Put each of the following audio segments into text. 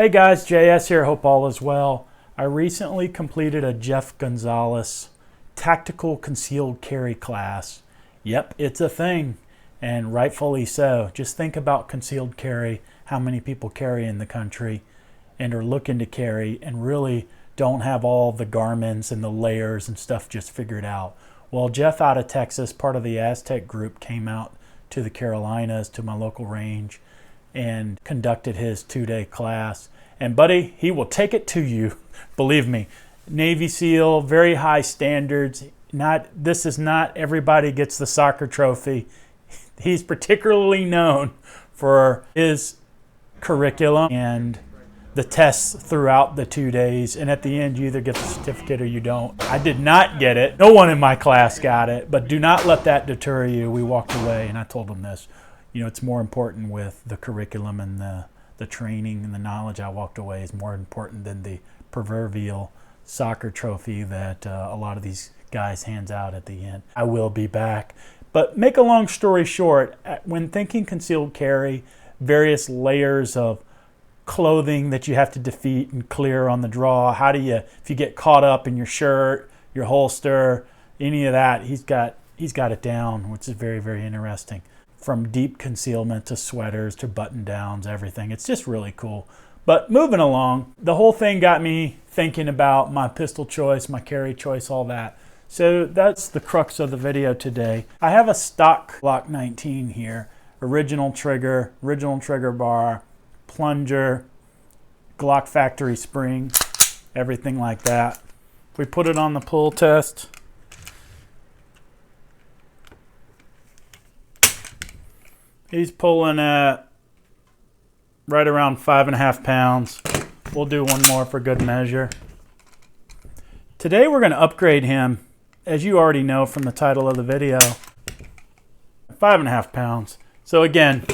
Hey guys, JS here, hope all is well. I recently completed a Jeff Gonzales tactical concealed carry class. Yep, it's a thing, and rightfully so. Just think about concealed carry, how many people carry in the country and are looking to carry and really don't have all the garments and the layers and stuff just figured out. Well, Jeff out of Texas, part of the Aztec group, came out to the Carolinas, to my local range, and conducted his 2-day class. And buddy, he will take it to you. Believe me, Navy SEAL, very high standards. This is not everybody gets the soccer trophy. He's particularly known for his curriculum and the tests throughout the 2 days. And at the end, you either get the certificate or you don't. I did not get it. No one in my class got it, but do not let that deter you. We walked away and I told him this. You know, it's more important with the curriculum and the training and the knowledge. I walked away is more important than the proverbial soccer trophy that a lot of these guys hands out at the end. I will be back. But make a long story short, when thinking concealed carry, various layers of clothing that you have to defeat and clear on the draw. How do you, if you get caught up in your shirt, your holster, any of that, he's got it down, which is very, very interesting. From deep concealment to sweaters to button downs, everything. It's just really cool. But moving along, the whole thing got me thinking about my pistol choice, my carry choice, all that. So that's the crux of the video today. I have a stock Glock 19 here, original trigger bar, plunger, Glock factory spring, everything like that. We put it on the pull test. He's pulling at right around 5.5 pounds. We'll do one more for good measure. Today we're going to upgrade him, as you already know from the title of the video, 5.5 pounds. So again,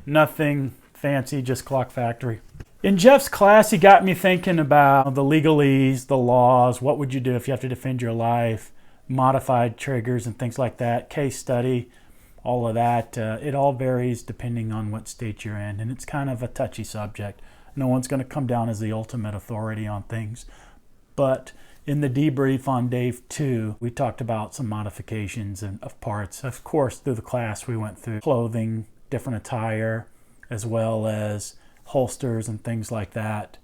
nothing fancy, just Glock factory. In Jeff's class, he got me thinking about the legalese, the laws, what would you do if you have to defend your life, modified triggers and things like that, case study. All of that, it all varies depending on what state you're in, and it's kind of a touchy subject. No one's going to come down as the ultimate authority on things. But in the debrief on day 2, we talked about some modifications of parts. Of course, through the class, we went through clothing, different attire, as well as holsters and things like that.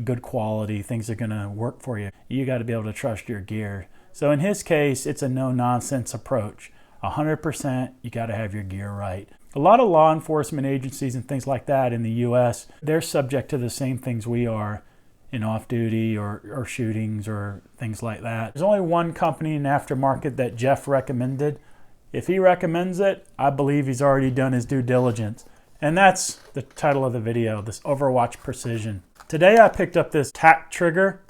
Good quality, things are going to work for you. You got to be able to trust your gear. So in his case, it's a no-nonsense approach. 100%, you got to have your gear right. A lot of law enforcement agencies and things like that in the U.S., they're subject to the same things we are in off-duty or shootings or things like that. There's only one company in aftermarket that Jeff recommended. If he recommends it, I believe he's already done his due diligence. And that's the title of the video, this Overwatch Precision. Today I picked up this tack trigger.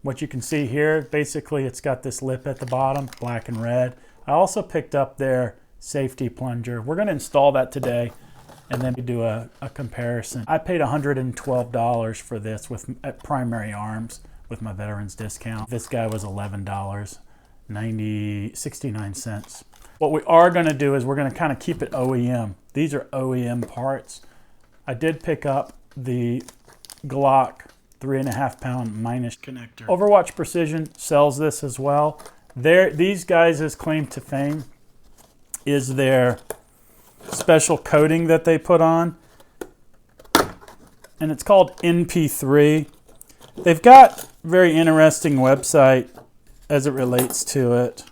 What you can see here, basically it's got this lip at the bottom, black and red. I also picked up their safety plunger. We're going to install that today and then do a comparison. I paid $112 for this at Primary Arms with my veterans discount. This guy was $11, 69 cents. What we are going to do is we're going to kind of keep it OEM. These are OEM parts. I did pick up the Glock 3.5 pound minus connector. Overwatch Precision sells this as well. These guys' claim to fame is their special coating that they put on, and it's called NP3. They've got a very interesting website as it relates to it.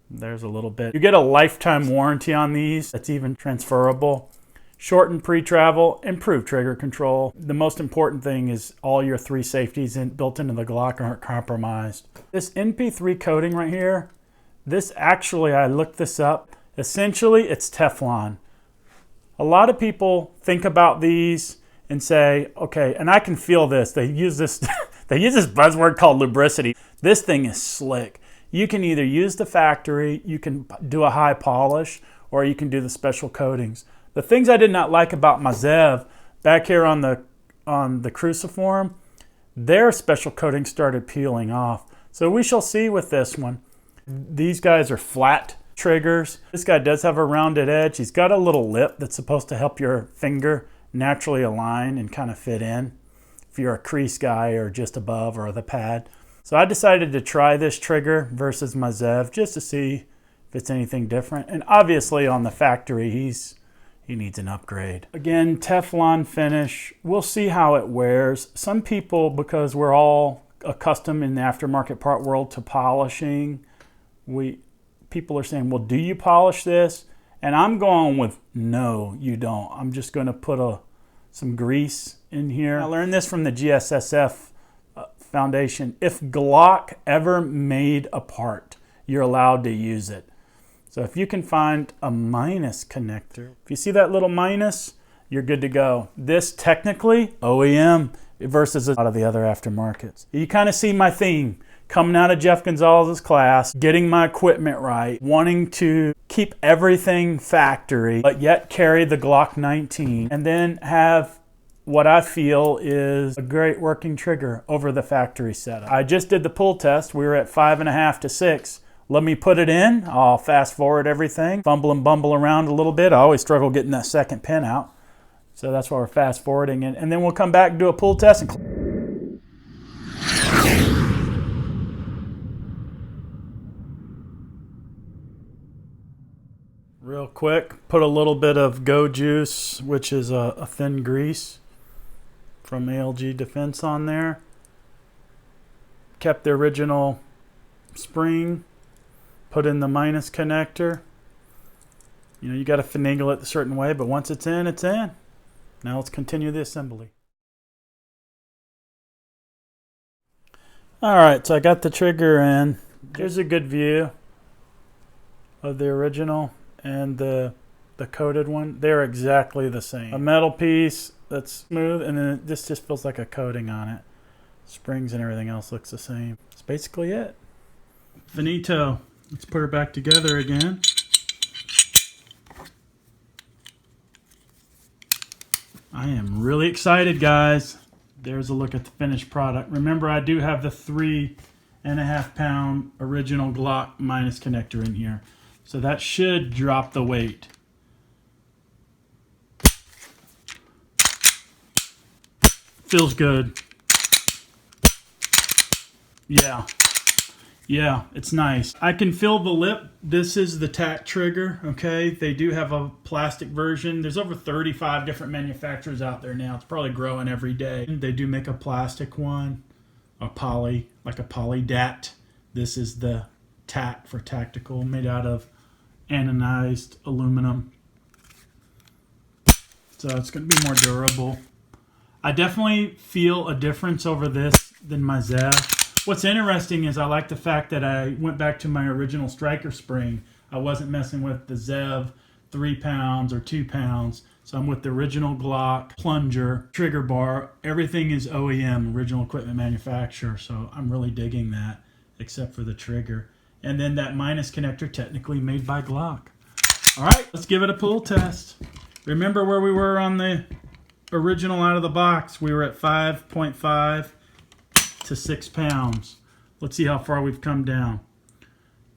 There's a little bit. You get a lifetime warranty on these. That's even transferable. Shortened pre-travel, improved trigger control. The most important thing is all your 3 safeties built into the Glock aren't compromised. This NP3 coating right here, this actually, I looked this up, essentially it's Teflon. A lot of people think about these and say, okay, and I can feel this. They use this, they use this buzzword called lubricity. This thing is slick. You can either use the factory, you can do a high polish, or you can do the special coatings. The things I did not like about my Zev back here on the cruciform, their special coating started peeling off. So we shall see with this one. These guys are flat triggers. This guy does have a rounded edge. He's got a little lip that's supposed to help your finger naturally align and kind of fit in if you're a crease guy or just above or the pad. So I decided to try this trigger versus my Zev just to see if it's anything different. And obviously on the factory, he needs an upgrade. Again, Teflon finish. We'll see how it wears. Some people, because we're all accustomed in the aftermarket part world to polishing, people are saying, well, do you polish this? And I'm going with, no, you don't. I'm just going to put some grease in here. I learned this from the GSSF Foundation. If Glock ever made a part, you're allowed to use it. So if you can find a minus connector, if you see that little minus, you're good to go. This technically, OEM versus a lot of the other aftermarkets. You kind of see my theme. Coming out of Jeff Gonzales' class, getting my equipment right, wanting to keep everything factory, but yet carry the Glock 19, and then have what I feel is a great working trigger over the factory setup. I just did the pull test. We were at 5.5 to 6. Let me put it in. I'll fast forward everything, fumble and bumble around a little bit. I always struggle getting that second pin out. So that's why we're fast forwarding it. And then we'll come back and do a pull test. Real quick, put a little bit of Go Juice, which is a thin grease from ALG Defense on there. Kept the original spring. Put in the minus connector. You know, you got to finagle it a certain way, but once it's in, it's in. Now let's continue the assembly. All right, so I got the trigger in. Here's a good view of the original and the coated one. They're exactly the same. A metal piece that's smooth, and then this just feels like a coating on it. Springs and everything else looks the same. That's basically it. Finito. Let's put her back together again. I am really excited, guys. There's a look at the finished product. Remember, I do have the 3.5 pound original Glock minus connector in here. So that should drop the weight. Feels good. Yeah, it's nice. I can feel the lip. This is the tack trigger, okay? They do have a plastic version. There's over 35 different manufacturers out there now. It's probably growing every day. They do make a plastic one, like a poly dat. This is the tack for tactical, made out of anodized aluminum. So it's going to be more durable. I definitely feel a difference over this than my Zev. What's interesting is I like the fact that I went back to my original striker spring. I wasn't messing with the Zev 3 pounds or 2 pounds. So I'm with the original Glock plunger, trigger bar. Everything is OEM, original equipment manufacturer. So I'm really digging that, except for the trigger. And then that minus connector, technically made by Glock. All right, let's give it a pull test. Remember where we were on the original out of the box? We were at 5.5 to 6 pounds. Let's see how far we've come down.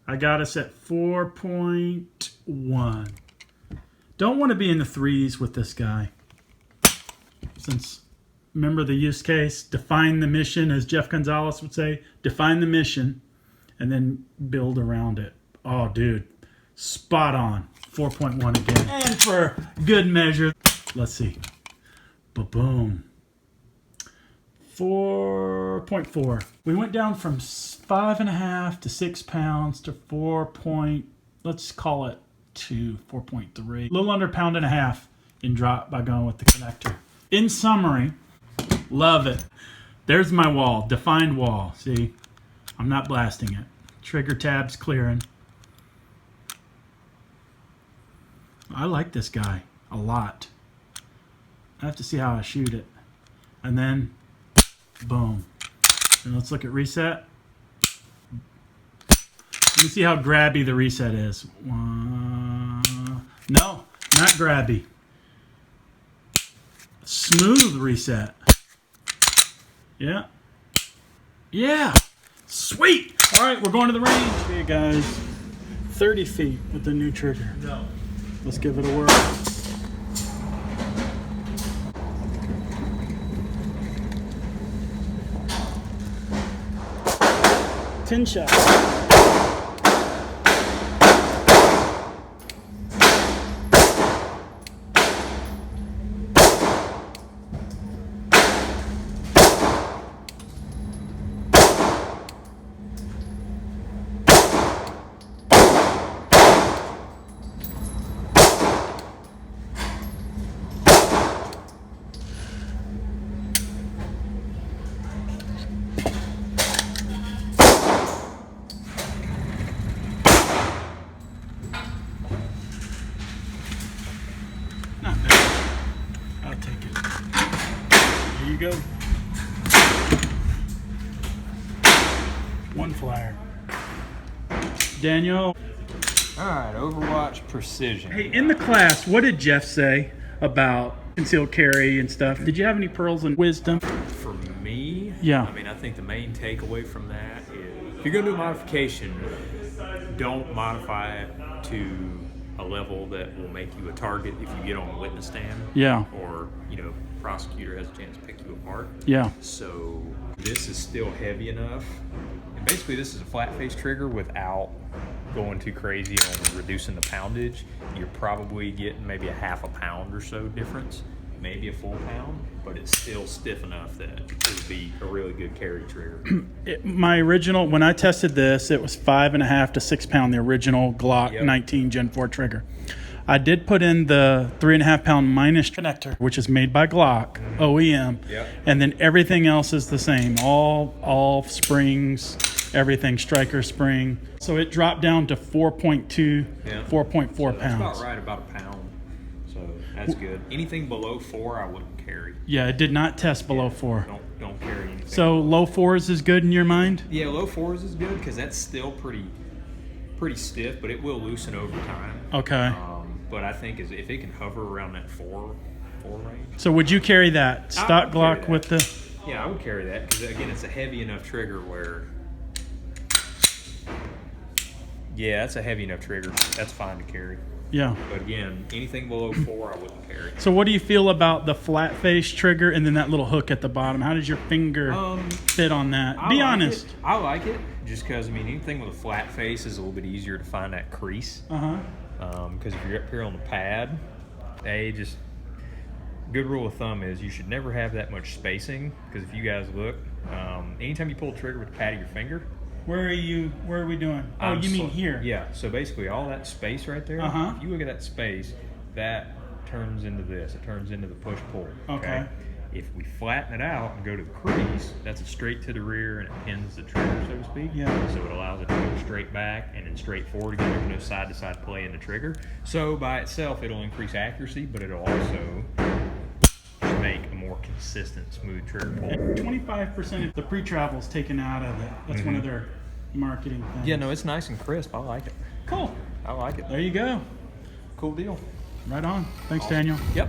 I got us at 4.1. Don't want to be in the 3s with this guy. Since, remember the use case, define the mission, as Jeff Gonzales would say, define the mission and then build around it. Oh, dude, spot on. 4.1 again. And for good measure, let's see. Ba-boom. 4.4. We went down from 5.5 to 6 pounds to 4. Let's call it 4.3. A little under 1.5 pounds in drop by going with the connector. In summary, love it. There's my wall, defined wall. See, I'm not blasting it. Trigger tabs clearing. I like this guy a lot. I have to see how I shoot it. And then, boom. And let's look at reset. Let me see how grabby the reset is. No, not grabby. Smooth reset. Yeah. Yeah. Sweet. All right, we're going to the range. Okay, guys. 30 feet with the new trigger. No. Let's give it a whirl. 10 shots. Not bad. I'll take it. Here you go. One flyer. Daniel. All right, Overwatch Precision. Hey, in the class, what did Jeff say about concealed carry and stuff? Did you have any pearls and wisdom? For me, Yeah. I mean, I think the main takeaway from that is if you're going to do a modification, don't modify it to a level that will make you a target if you get on the witness stand. Yeah. Or, prosecutor has a chance to pick you apart. Yeah. So this is still heavy enough. And basically this is a flat face trigger without going too crazy on reducing the poundage. You're probably getting maybe a half a pound or so difference, maybe a full pound, but it's still stiff enough that it would be a really good carry trigger. My original, when I tested this, it was 5.5 to 6 pound, the original Glock Yep. 19 Gen 4 trigger. I did put in the 3.5 pound minus connector, which is made by Glock, OEM, Yep. and then everything else is the same. All springs, everything, striker spring. So it dropped down to 4.2, Yeah. 4.4 So that's pounds. about right, about a pound. So that's good. Anything below 4, I wouldn't carry. Yeah, it did not test below 4. Don't carry anything. So low 4s is good in your mind? Yeah, low 4s is good because that's still pretty stiff, but it will loosen over time. Okay. But I think if it can hover around that 4 range. So would you carry that stock would carry Glock that. with the? Yeah, I would carry that because again, it's a heavy enough trigger where. Yeah, that's a heavy enough trigger. That's fine to carry. Yeah. But again, anything below 4, I wouldn't carry. So what do you feel about the flat face trigger and then that little hook at the bottom? How does your finger fit on that? Be honest. I like it just because anything with a flat face is a little bit easier to find that crease. Because if you're up here on the pad, good rule of thumb is you should never have that much spacing, because if you guys look, anytime you pull the trigger with the pad of your finger. Where are we doing? Oh, you mean here? Yeah, so basically all that space right there, if you look at that space, that turns into this. It turns into the push-pull. Okay. If we flatten it out and go to the crease, that's a straight to the rear and it pins the trigger, so to speak. Yeah. So it allows it to go straight back and then straight forward again. There's no side-to-side play in the trigger. So by itself, it'll increase accuracy, but it'll also make a more consistent, smooth trigger pull. 25% of the pre-travel's taken out of it. That's one of their marketing things. Yeah, no, it's nice and crisp. I like it. Cool. I like it. There you go. Cool deal. Right on. Thanks, Daniel. Yep.